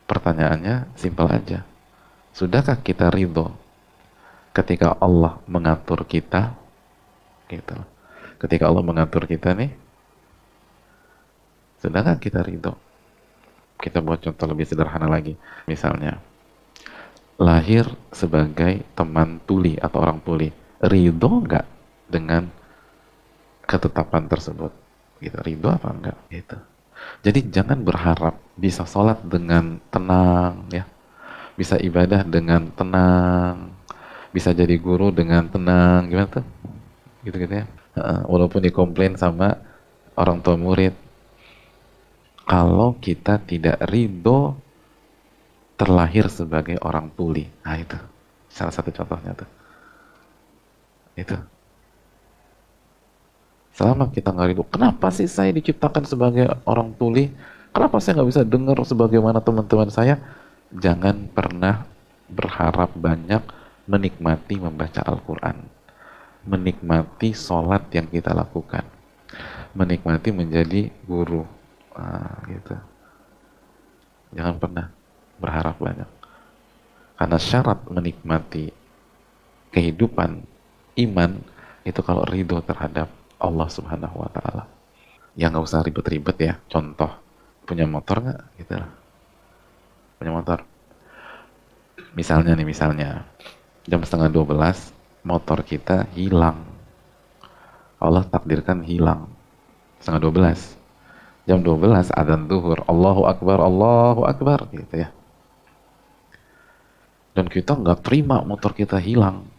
Pertanyaannya simpel aja. Sudahkah kita ridho ketika Allah mengatur kita? Gitu. Ketika Allah mengatur kita nih, sudahkah kita ridho? Kita buat contoh lebih sederhana lagi. Misalnya, lahir sebagai teman tuli atau orang tuli. Ridho nggak dengan ketetapan tersebut? Gitu. Ridho apa enggak? Gitu. Jadi jangan berharap bisa sholat dengan tenang, ya, bisa ibadah dengan tenang, bisa jadi guru dengan tenang, gimana tuh? Gitu-gitu ya. Walaupun dikomplain sama orang tua murid, kalau kita tidak ridho terlahir sebagai orang tuli, nah itu salah satu contohnya tuh. Itu selama kita nggak ridho, kenapa sih saya diciptakan sebagai orang tuli? Kenapa saya nggak bisa dengar sebagaimana teman-teman saya? Jangan pernah berharap banyak menikmati membaca Al-Quran, menikmati sholat yang kita lakukan, menikmati menjadi guru, gitu. Jangan pernah berharap banyak, karena syarat menikmati kehidupan iman itu kalau ridho terhadap Allah Subhanahu Wa Taala. Ya nggak usah ribet-ribet ya. Contoh, punya motor nggak? Gitu. Punya motor. Misalnya jam setengah 12 motor kita hilang. Allah takdirkan hilang. Setengah 12. Jam 12 adzan zuhur. Allahu Akbar gitu ya. Dan kita nggak terima motor kita hilang.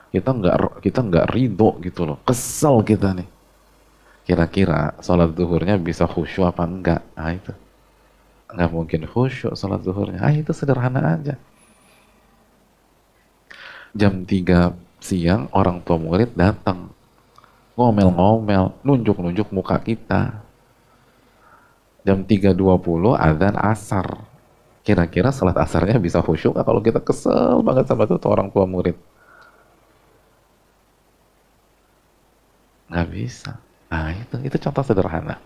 Kita nggak ridho gitu loh. Kesel kita nih. Kira-kira sholat zuhurnya bisa khusyuk apa enggak? Nah itu. Nggak mungkin khusyuk sholat zuhurnya. Ah itu sederhana aja. Jam 3 siang orang tua murid datang. Ngomel-ngomel, nunjuk-nunjuk muka kita. Jam 3.20 adzan asar. Kira-kira salat asarnya bisa khusyuk nggak kalau kita kesel banget sama tuh orang tua murid? Nggak bisa. Nah itu contoh sederhana.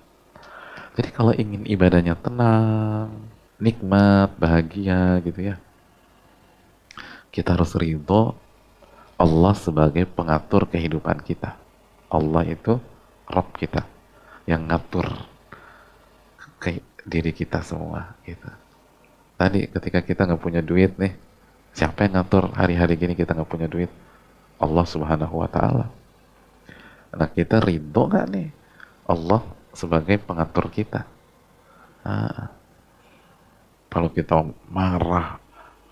Jadi kalau ingin ibadahnya tenang, nikmat, bahagia gitu ya, kita harus ridho Allah sebagai pengatur kehidupan kita. Allah itu Rabb kita yang ngatur ke diri kita semua gitu. Tadi ketika kita nggak punya duit nih, siapa yang ngatur hari-hari gini kita nggak punya duit? Allah Subhanahu Wa Taala. Nah kita ridho nggak nih Allah sebagai pengatur kita? Nah, kalau kita marah,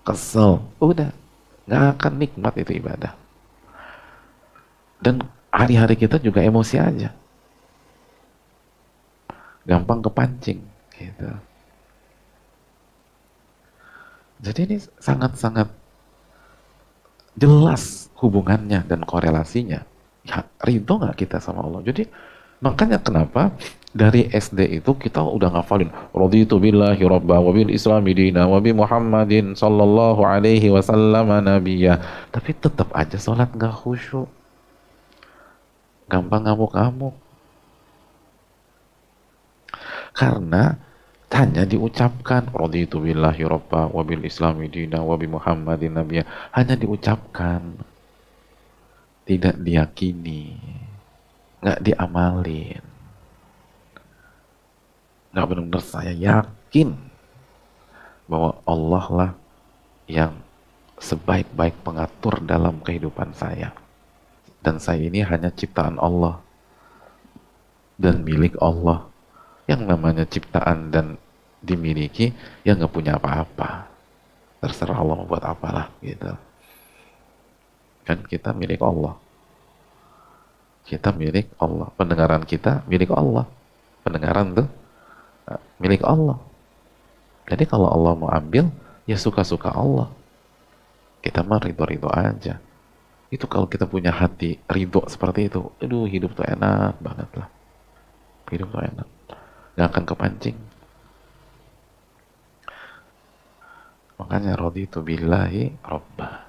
kesel, udah nggak akan nikmat itu ibadah. Dan hari-hari kita juga emosi aja, gampang kepancing gitu. Jadi ini sangat-sangat jelas hubungannya dan korelasinya. Ya, ridho nggak kita sama Allah? Jadi makanya kenapa dari SD itu kita udah ngafalin raditu billahi rabba wa bil islami dina wa bi Muhammadin sallallahu alaihi wasallam nabiyya, tapi tetap aja sholat nggak khusyuk, gampang ngamuk-ngamuk karena hanya diucapkan raditu billahi rabba wa bil islami dina wa bi Muhammadin nabiyya, hanya diucapkan, tidak diyakini, nggak diamalin, nggak benar-benar saya yakin bahwa Allah lah yang sebaik-baik pengatur dalam kehidupan saya, dan saya ini hanya ciptaan Allah dan milik Allah. Yang namanya ciptaan dan dimiliki yang nggak punya apa-apa, terserah Allah mau buat apalah gitu kan. Kita milik Allah, kita milik Allah, pendengaran kita milik Allah, pendengaran tuh milik Allah. Jadi kalau Allah mau ambil, ya suka-suka Allah. Kita mah ridho-ridho aja. Itu kalau kita punya hati ridho seperti itu, aduh hidup tuh enak banget lah. Hidup tuh enak. Gak akan kepancing. Makanya raditu billahi robba.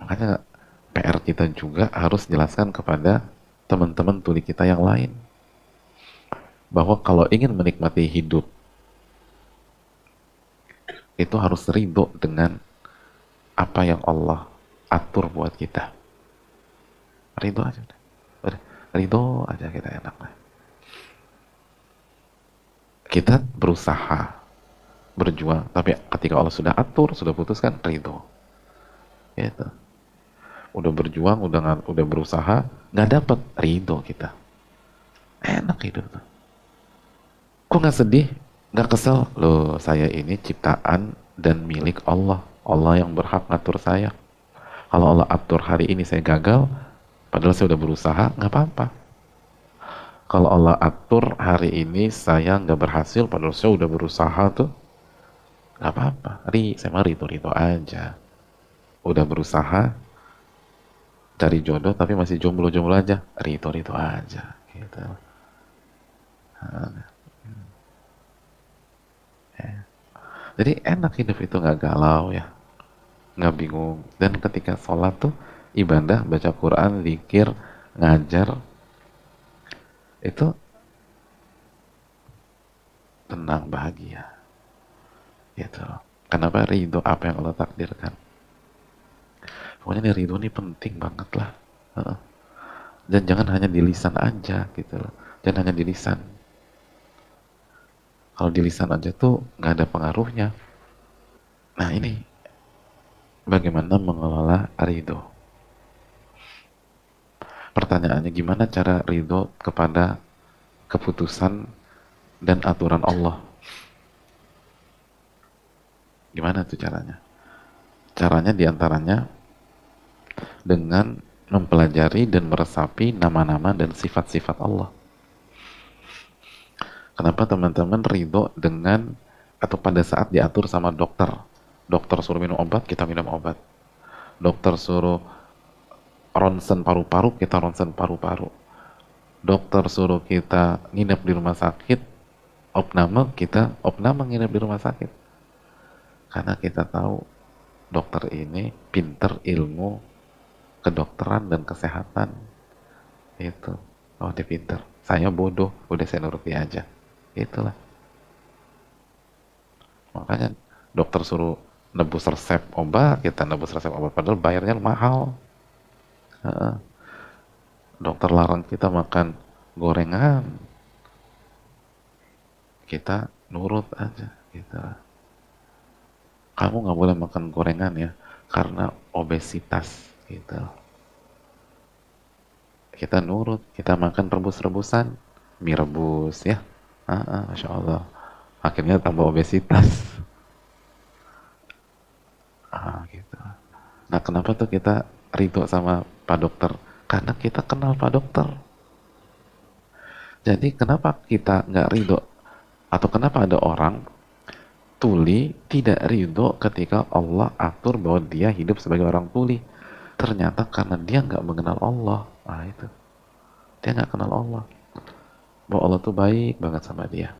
Makanya PR kita juga harus jelaskan kepada teman-teman tuli kita yang lain bahwa kalau ingin menikmati hidup itu harus ridho dengan apa yang Allah atur buat kita. Ridho aja udah. Udah, ridho aja kita enak lah. Kita berusaha, berjuang, tapi ketika Allah sudah atur, sudah putuskan, ridho. Gitu. Udah berjuang, udah berusaha, nggak dapet, ridho kita. Enak hidup tuh. Kok nggak sedih? Nggak kesel? Loh, saya ini ciptaan dan milik Allah. Allah yang berhak ngatur saya. Kalau Allah atur hari ini saya gagal, padahal saya udah berusaha, nggak apa-apa. Kalau Allah atur hari ini saya nggak berhasil, padahal saya udah berusaha tuh, nggak apa-apa. Saya mah rito aja. Udah berusaha cari jodoh tapi masih jomblo-jomblo aja, rito aja. Gitu. Nah, ya. Jadi enak hidup itu nggak galau ya, nggak bingung. Dan ketika sholat tuh ibadah, baca Quran, zikir, ngajar, itu tenang, bahagia. Gitu. Kenapa? Ridho apa yang Allah takdirkan. Pokoknya nih ridho ini penting banget lah. Dan jangan hanya di lisan aja gitu loh. Jangan hanya di lisan. Kalau di lisan aja tuh nggak ada pengaruhnya. Nah ini bagaimana mengelola ridho. Pertanyaannya, gimana cara ridho kepada keputusan dan aturan Allah? Gimana tuh caranya? Caranya diantaranya dengan mempelajari dan meresapi nama-nama dan sifat-sifat Allah. Kenapa teman-teman ridho dengan atau pada saat diatur sama dokter? Dokter suruh minum obat, kita minum obat. Dokter suruh ronsen paru-paru, kita ronsen paru-paru. Dokter suruh kita nginep di rumah sakit, kita opname nginep di rumah sakit. Karena kita tahu dokter ini pinter ilmu kedokteran dan kesehatan. Itu. Oh, dia pinter. Saya bodoh, udah saya nuruti aja. Itulah. Makanya dokter suruh nebus resep obat, kita nebus resep obat, padahal bayarnya mahal. Dokter larang kita makan gorengan, kita nurut aja gitu. Kamu nggak boleh makan gorengan ya, karena obesitas gitu. Kita nurut, kita makan rebus-rebusan, mie rebus ya, Masya Allah, akhirnya tambah obesitas. Gitu. Nah kenapa tuh kita ridho sama Pak Dokter? Karena kita kenal Pak Dokter. Jadi kenapa kita nggak ridho, atau kenapa ada orang tuli tidak ridho ketika Allah atur bahwa dia hidup sebagai orang tuli? Ternyata karena dia nggak mengenal Allah. Nah itu, dia nggak kenal Allah, bahwa Allah tuh baik banget sama dia.